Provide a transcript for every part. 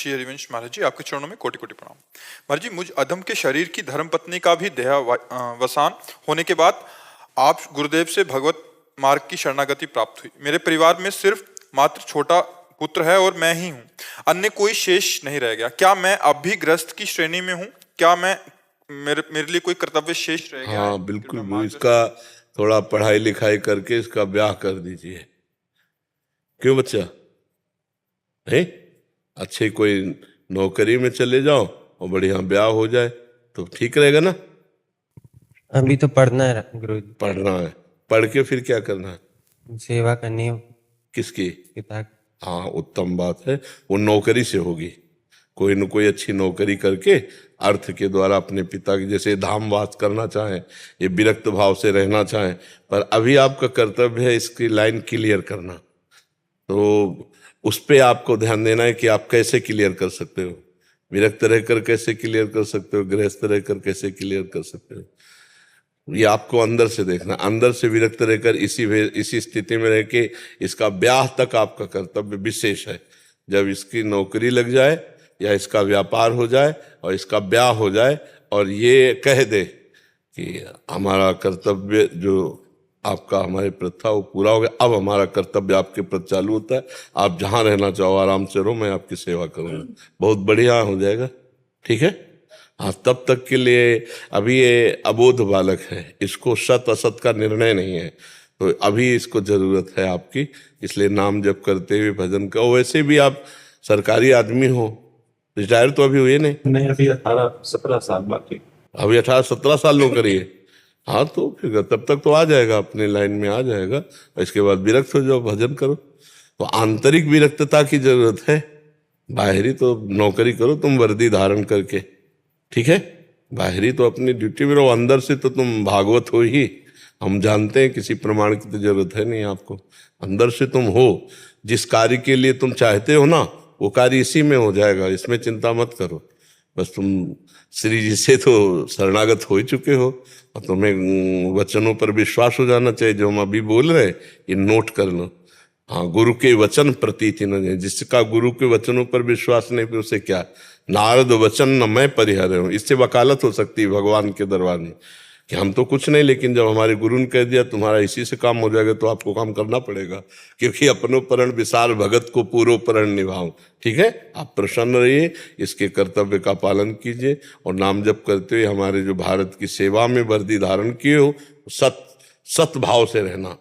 श्री हरिवंश महाराज जी, आपके चरणों में कोटि कोटि प्रणाम। महाराज जी, मुझ अधम के शरीर की धर्मपत्नी का भी देहावसान होने के बाद आप गुरुदेव से भगवत मार्ग की शरणागति प्राप्त हुई। मेरे परिवार में सिर्फ मात्र छोटा पुत्र है और मैं ही हूँ, अन्य कोई शेष नहीं रह गया। क्या मैं अब भी ग्रस्त की श्रेणी में हूँ? क्या मैं मेरे लिए कोई कर्तव्य शेष रह गया? हाँ बिल्कुल, वो इसका थोड़ा पढ़ाई लिखाई करके इसका ब्याह कर दीजिए। क्यों बच्चा है? अच्छे कोई नौकरी में चले जाओ और बढ़िया ब्याह हो जाए तो ठीक रहेगा ना। अभी तो पढ़ना है गुरुजी। पढ़ना है, पढ़ के फिर क्या करना है? सेवा करनी है किसकी? पिता की। हाँ उत्तम बात है, वो नौकरी से होगी। कोई न कोई अच्छी नौकरी करके अर्थ के द्वारा अपने पिता की जैसे धामवास करना चाहें, ये विरक्त भाव से रहना चाहें, पर अभी आपका कर्तव्य है इसकी लाइन क्लियर करना। तो उस पर आपको ध्यान देना है कि आप कैसे क्लियर कर सकते हो। विरक्त रहकर कैसे क्लियर कर सकते हो, गृहस्थ रहकर कैसे क्लियर कर सकते हो, ये आपको अंदर से देखना। अंदर से विरक्त रहकर इसी स्थिति में रह के इसका ब्याह तक आपका कर्तव्य विशेष है। जब इसकी नौकरी लग जाए या इसका व्यापार हो जाए और इसका ब्याह हो जाए और ये कह दे कि हमारा कर्तव्य जो आपका हमारे प्रथा वो पूरा हो गया, अब हमारा कर्तव्य आपके प्रति चालू होता है, आप जहाँ रहना चाहो आराम से रहो, मैं आपकी सेवा करूँगा, बहुत बढ़िया हो जाएगा। ठीक है? हाँ, तब तक के लिए अभी ये अबोध बालक है, इसको सत असत का निर्णय नहीं है, तो अभी इसको जरूरत है आपकी, इसलिए नाम जप करते हुए भजन का। वैसे भी आप सरकारी आदमी हो, रिटायर तो अभी हुए नहीं? अभी 18-17 साल बाकी। अभी 18-17 साल नौकरी है। हाँ तो फिर तब तक तो आ जाएगा, अपने लाइन में आ जाएगा। इसके बाद विरक्त हो जाओ, भजन करो। तो आंतरिक विरक्तता की जरूरत है, बाहरी तो नौकरी करो तुम वर्दी धारण करके। ठीक है? बाहरी तो अपनी ड्यूटी में रहो, अंदर से तो तुम भागवत हो ही, हम जानते हैं, किसी प्रमाण की तो जरूरत है नहीं आपको। अंदर से तुम हो, जिस कार्य के लिए तुम चाहते हो ना, वो कार्य इसी में हो जाएगा, इसमें चिंता मत करो। बस तुम श्री जी से तो शरणागत हो ही चुके हो और तुम्हें वचनों पर विश्वास हो जाना चाहिए। जो हम अभी बोल रहे हैं ये नोट कर लो। हाँ, गुरु के वचन प्रतीति न जाए, जिसका गुरु के वचनों पर विश्वास नहीं, फिर उसे क्या? नारद वचन न मैं परिहर हूँ, इससे वकालत हो सकती है भगवान के दरबार में कि हम तो कुछ नहीं, लेकिन जब हमारे गुरु ने कह दिया तुम्हारा इसी से काम हो जाएगा तो आपको काम करना पड़ेगा, क्योंकि अपनो परण विसार भगत को पूर्व परण निभाऊं। ठीक है? आप प्रसन्न रहिए, इसके कर्तव्य का पालन कीजिए और नाम जप करते हुए हमारे जो भारत की सेवा में वर्दी धारण किए हो, सत भाव से रहना।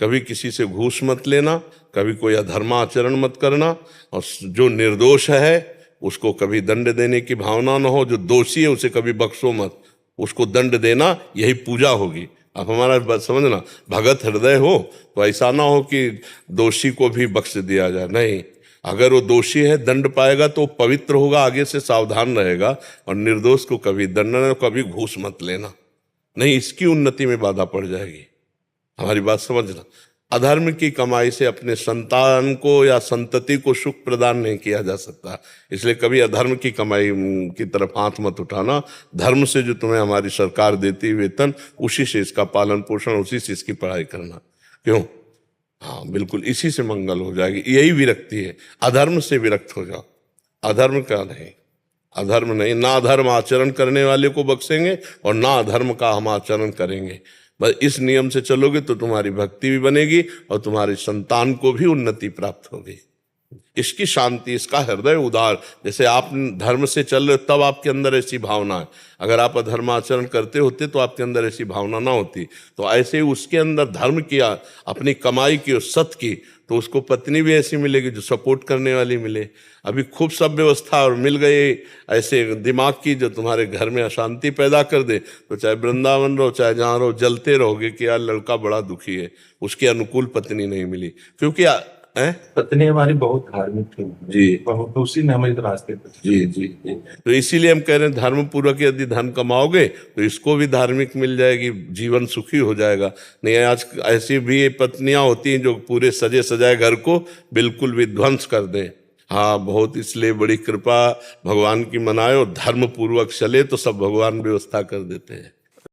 कभी किसी से घूस मत लेना, कभी कोई अधर्माचरण मत करना, और जो निर्दोष है उसको कभी दंड देने की भावना न हो, जो दोषी है उसे कभी बख्शो मत, उसको दंड देना, यही पूजा होगी। अब हमारा बात समझना, भगत हृदय हो तो ऐसा ना हो कि दोषी को भी बख्श दिया जाए, नहीं। अगर वो दोषी है दंड पाएगा तो पवित्र होगा, आगे से सावधान रहेगा, और निर्दोष को कभी दंड न, कभी घूस मत लेना, नहीं इसकी उन्नति में बाधा पड़ जाएगी। हमारी बात समझना। अधर्म की कमाई से अपने संतान को या संतति को सुख प्रदान नहीं किया जा सकता, इसलिए कभी अधर्म की कमाई की तरफ हाथ मत उठाना। धर्म से जो तुम्हें हमारी सरकार देती वेतन, उसी से इसका पालन पोषण, उसी से इसकी पढ़ाई करना। क्यों? हाँ बिल्कुल, इसी से मंगल हो जाएगी। यही विरक्ति है, अधर्म से विरक्त हो जाओ, अधर्म का नहीं। अधर्म नहीं, ना अधर्म आचरण करने वाले को बख्शेंगे और ना अधर्म का हम आचरण करेंगे। बस इस नियम से चलोगे तो तुम्हारी भक्ति भी बनेगी और तुम्हारी संतान को भी उन्नति प्राप्त होगी। इसकी शांति, इसका हृदय उदार, जैसे आप धर्म से चल रहे हो तब आपके अंदर ऐसी भावना है, अगर आप अधर्माचरण करते होते तो आपके अंदर ऐसी भावना ना होती। तो ऐसे ही उसके अंदर धर्म किया, अपनी कमाई की और सत की, तो उसको पत्नी भी ऐसी मिलेगी जो सपोर्ट करने वाली मिले। अभी खूब सब व्यवस्था और मिल गई ऐसे दिमाग की जो तुम्हारे घर में अशांति पैदा कर दे, तो चाहे वृंदावन रहो चाहे जहाँ रहो, जलते रहोगे कि यार लड़का बड़ा दुखी है, उसके अनुकूल पत्नी नहीं मिली। क्योंकि पत्नी हमारी बहुत धार्मिक थी जी, बहुत, उसी ने हमें रास्ते पर। जी जी जी। तो इसीलिए हम कह रहे हैं धर्म पूर्वक यदि धन कमाओगे तो इसको भी धार्मिक मिल जाएगी, जीवन सुखी हो जाएगा। नहीं आज ऐसी भी पत्नियां होती हैं जो पूरे सजे सजाए घर को बिल्कुल विध्वंस कर दें। हाँ बहुत, इसलिए बड़ी कृपा भगवान की मनाए और धर्म पूर्वक चले तो सब भगवान व्यवस्था कर देते हैं।